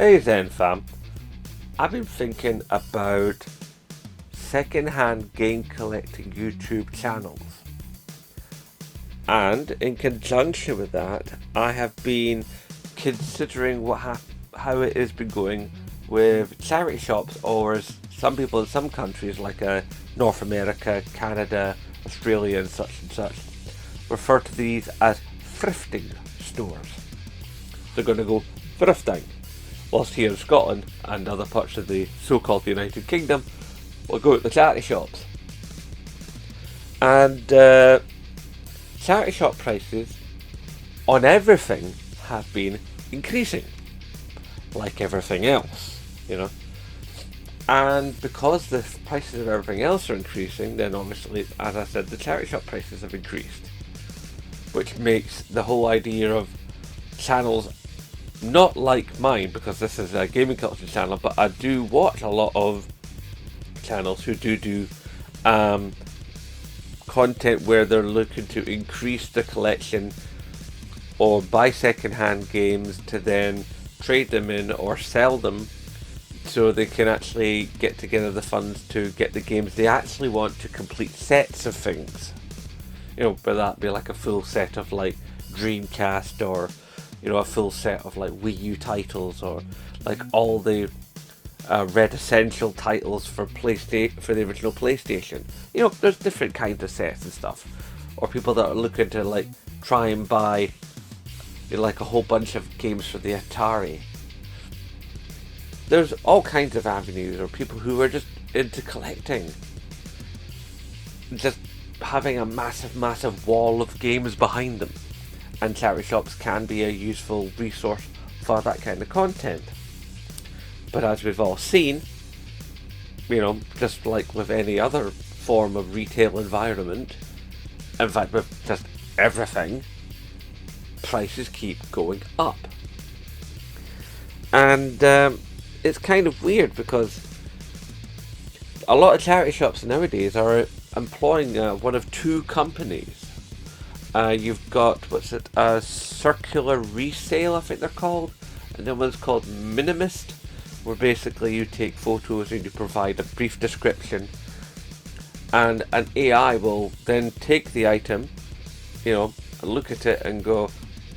Hey Zen fam, I've been thinking about second-hand game collecting YouTube channels, and in conjunction with that I have been considering how it has been going with charity shops, or as some people in some countries like North America, Canada, Australia and such refer to these as thrifting stores. They're going to go thrifting, whilst here in Scotland and other parts of the so-called United Kingdom will go to the charity shops. And charity shop prices on everything have been increasing, like everything else, you know. And because the prices of everything else are increasing, then obviously, as I said, the charity shop prices have increased, which makes the whole idea of channels not like mine, because this is a gaming culture channel, but I do watch a lot of channels who do content where they're looking to increase the collection or buy second-hand games to then trade them in or sell them, so they can actually get together the funds to get the games they actually want, to complete sets of things. You know, whether that be like a full set of like Dreamcast, or you know, a full set of like Wii U titles, or like all the Red Essential titles for the original PlayStation. You know, there's different kinds of sets and stuff. Or people that are looking to like try and buy, you know, like a whole bunch of games for the Atari. There's all kinds of avenues, or people who are just into collecting, just having a massive wall of games behind them. And charity shops can be a useful resource for that kind of content. But as we've all seen, you know, just like with any other form of retail environment, in fact with just everything, prices keep going up. And it's kind of weird, because a lot of charity shops nowadays are employing one of two companies. You've got, Circular Resale, I think they're called, and then one's called Minimist, where basically you take photos and you provide a brief description, and an AI will then take the item, you know, and look at it and go,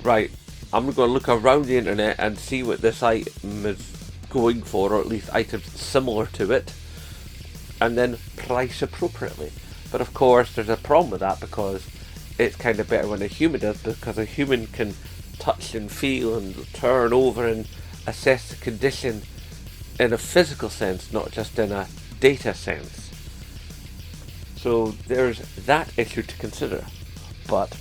right, I'm going to look around the internet and see what this item is going for, or at least items similar to it, and then price appropriately. But of course there's a problem with that, because it's kind of better when a human does, because a human can touch and feel and turn over and assess the condition in a physical sense, not just in a data sense. So there's that issue to consider. But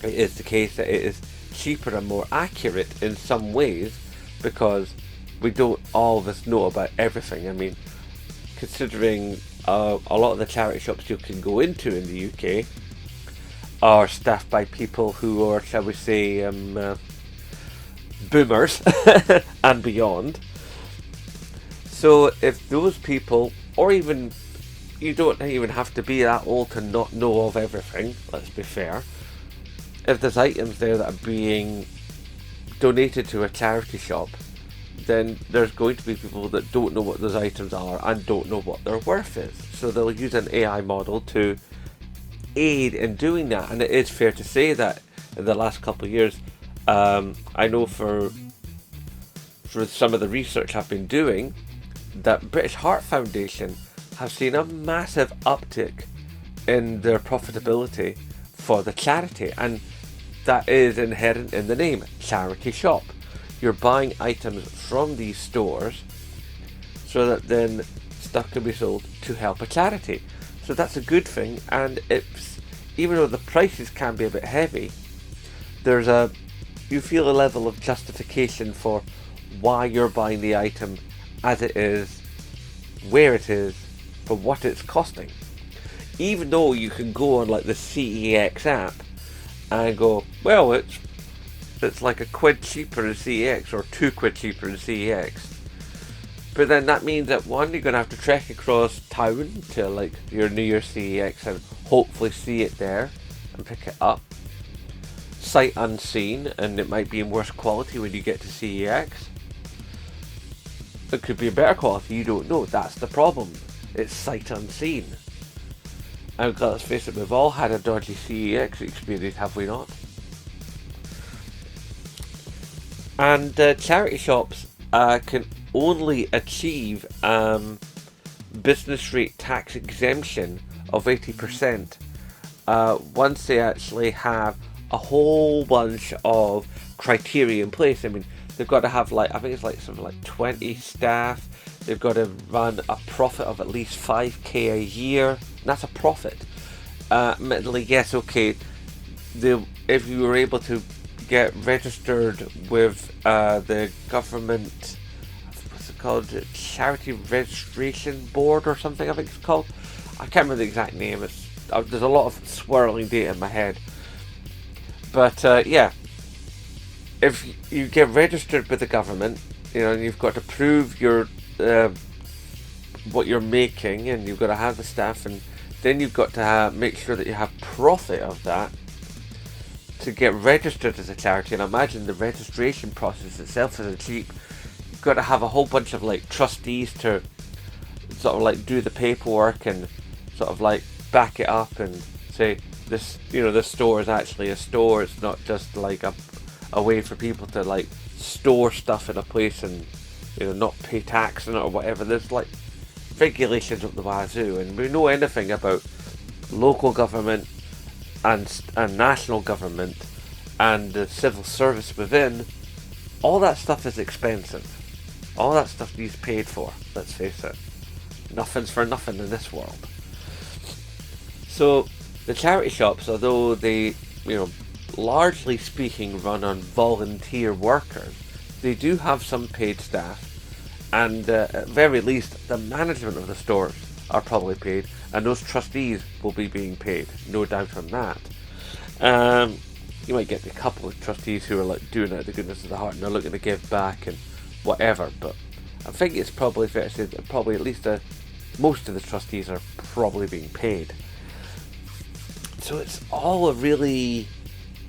it is the case that it is cheaper and more accurate in some ways, because we don't all of us know about everything. I mean, considering a lot of the charity shops you can go into in the UK are staffed by people who are, shall we say, boomers and beyond. So if those people, or even, you don't even have to be that old to not know of everything, let's be fair. If there's items there that are being donated to a charity shop, then there's going to be people that don't know what those items are and don't know what their worth is. So they'll use an AI model to aid in doing that. And it is fair to say that in the last couple of years, I know for some of the research I've been doing, that British Heart Foundation have seen a massive uptick in their profitability for the charity, and that is inherent in the name, charity shop. You're buying items from these stores so that then stuff can be sold to help a charity. So that's a good thing, and it's, even though the prices can be a bit heavy, you feel a level of justification for why you're buying the item as it is, where it is, for what it's costing. Even though you can go on like the CEX app and go, well, it's like £1 cheaper in CEX, or £2 cheaper in CEX. But then that means that one, you're going to have to trek across town to like your near CEX and hopefully see it there and pick it up. Sight unseen, and it might be in worse quality when you get to CEX. It could be a better quality, you don't know. That's the problem. It's sight unseen. And let's face it, we've all had a dodgy CEX experience, have we not? And charity shops can only achieve business rate tax exemption of 80% once they actually have a whole bunch of criteria in place. I mean, they've got to have, like, I think it's like something like 20 staff. They've got to run a profit of at least 5k a year. And that's a profit. Admittedly, yes, okay. If you were able to get registered with the government, what's it called? Charity Registration Board or something, I think it's called. I can't remember the exact name. There's a lot of swirling data in my head. But yeah, if you get registered with the government, you know, and you've got to prove your what you're making, and you've got to have the staff, and then you've got to make sure that you have profit of that to get registered as a charity. And imagine the registration process itself isn't cheap. You've got to have a whole bunch of like trustees to sort of like do the paperwork and sort of like back it up and say this, you know, this store is actually a store. It's not just like a way for people to like store stuff in a place and, you know, not pay tax on it or whatever. There's like regulations up the wazoo, and we know anything about local government and national government and the civil service within. All that stuff is expensive. All that stuff needs paid for. Let's face it. Nothing's for nothing in this world. So the charity shops, although they, you know, largely speaking run on volunteer workers, they do have some paid staff, and at very least the management of the stores are probably paid, and those trustees will be being paid, no doubt on that. You might get a couple of trustees who are like doing it out of the goodness of the heart and they're looking to give back and whatever, but I think it's probably fair to say that probably at least most of the trustees are probably being paid. So it's all a really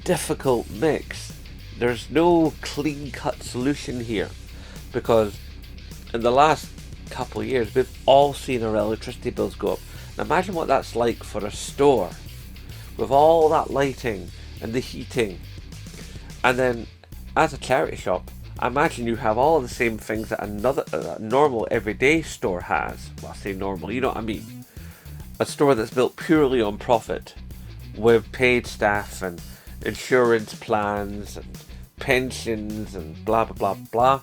difficult mix. There's no clean-cut solution here, because in the last couple of years we've all seen our electricity bills go up. Now imagine what that's like for a store with all that lighting and the heating, and then as a charity shop, I imagine you have all the same things that a normal everyday store has. Well, I say normal, you know what I mean. A store that's built purely on profit, with paid staff and insurance plans and pensions and blah blah blah blah.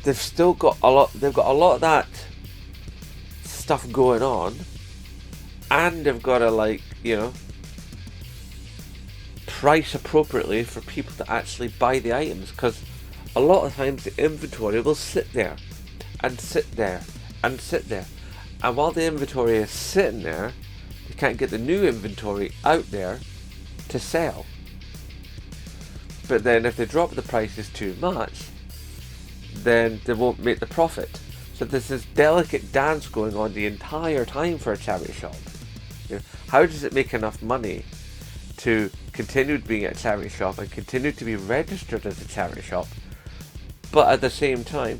They've still got a lot. They've got a lot of that stuff going on, and they've got to, like, you know, price appropriately for people to actually buy the items, because a lot of times the inventory will sit there and sit there and sit there, and while the inventory is sitting there, you can't get the new inventory out there to sell. But then if they drop the prices too much, then they won't make the profit. So there's this delicate dance going on the entire time for a charity shop. You know, how does it make enough money to continue being a charity shop and continue to be registered as a charity shop, but at the same time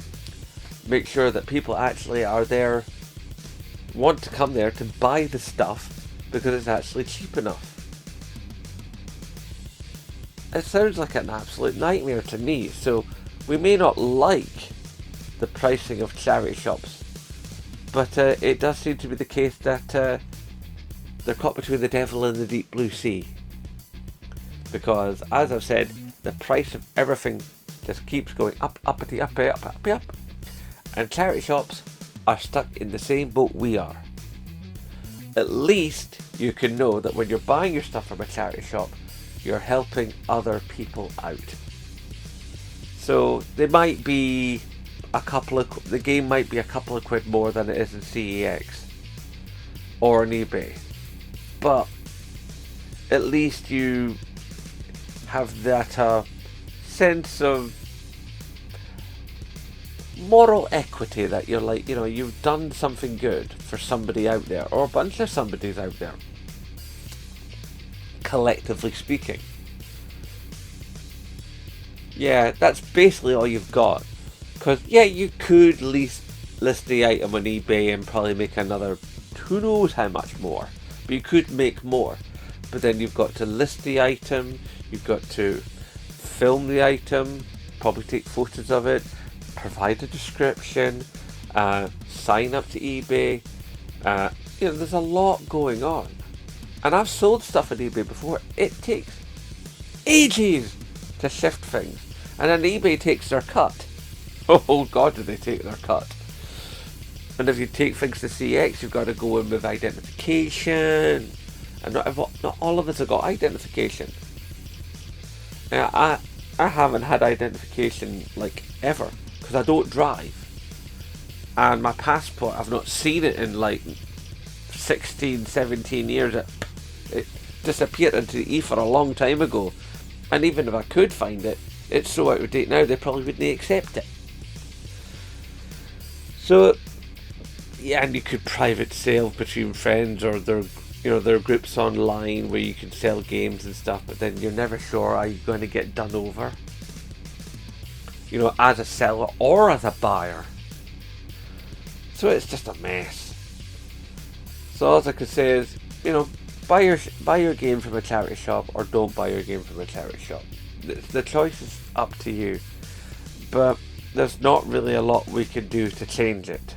make sure that people actually are there, want to come there to buy the stuff because it's actually cheap enough? It sounds like an absolute nightmare to me. So we may not like the pricing of charity shops, but it does seem to be the case that they're caught between the devil and the deep blue sea, because as I've said, the price of everything just keeps going up, uppity, uppity, up, uppity, up, and charity shops are stuck in the same boat we are. At least you can know that when you're buying your stuff from a charity shop, you're helping other people out. So they might be the game might be a couple of quid more than it is in CEX or on eBay, but at least you have that sense of moral equity, that you're like, you know, you've done something good for somebody out there, or a bunch of somebodies out there, collectively speaking. Yeah, that's basically all you've got. Because, yeah, you could list the item on eBay and probably make another, who knows how much more. But you could make more. But then you've got to list the item, you've got to film the item, probably take photos of it, provide a description, sign up to eBay. There's a lot going on. And I've sold stuff on eBay before. It takes ages to shift things. And then eBay takes their cut. Oh God, do they take their cut. And if you take things to CX, you've got to go in with identification. And not all of us have got identification. Now, I haven't had identification like ever, because I don't drive. And my passport, I've not seen it in like 16, 17 years. It disappeared into the ether a long time ago. And even if I could find it, it's so out of date now, they probably wouldn't accept it. So, yeah, and you could private sale between friends, or there are groups online where you can sell games and stuff, but then you're never sure, are you going to get done over? As a seller or as a buyer. So it's just a mess. So all I could say is, buy your game from a charity shop, or don't buy your game from a charity shop. The choice is up to you. But there's not really a lot we can do to change it.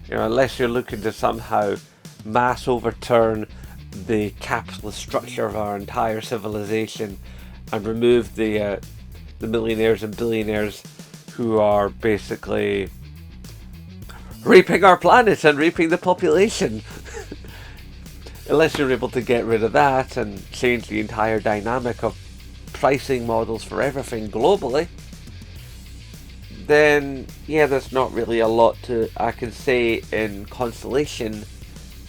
Unless you're looking to somehow mass overturn the capitalist structure of our entire civilization and remove the millionaires and billionaires who are basically raping our planet and raping the population. Unless you're able to get rid of that and change the entire dynamic of pricing models for everything globally, then yeah, there's not really a lot I can say in consolation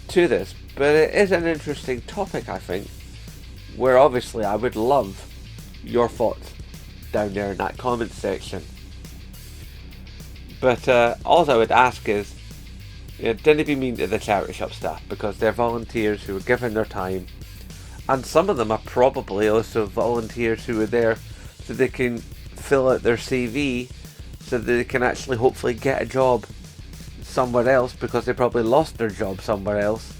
to this. But it is an interesting topic, I think, where obviously I would love your thoughts down there in that comment section. But all I would ask is, don't be mean to the charity shop staff, because they're volunteers who are giving their time, and some of them are probably also volunteers who are there so they can fill out their CV, so that they can actually hopefully get a job somewhere else, because they probably lost their job somewhere else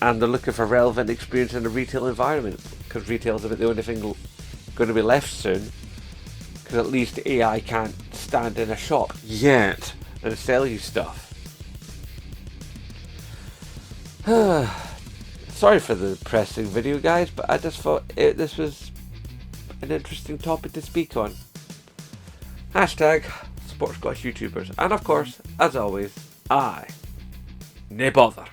and they're looking for relevant experience in a retail environment, because retail is about the only thing going to be left soon, because at least AI can't stand in a shop yet and sell you stuff. Sorry for the depressing video, guys, but I just thought this was an interesting topic to speak on. Hashtag Sports Squash YouTubers. And of course, as always, I nae bother.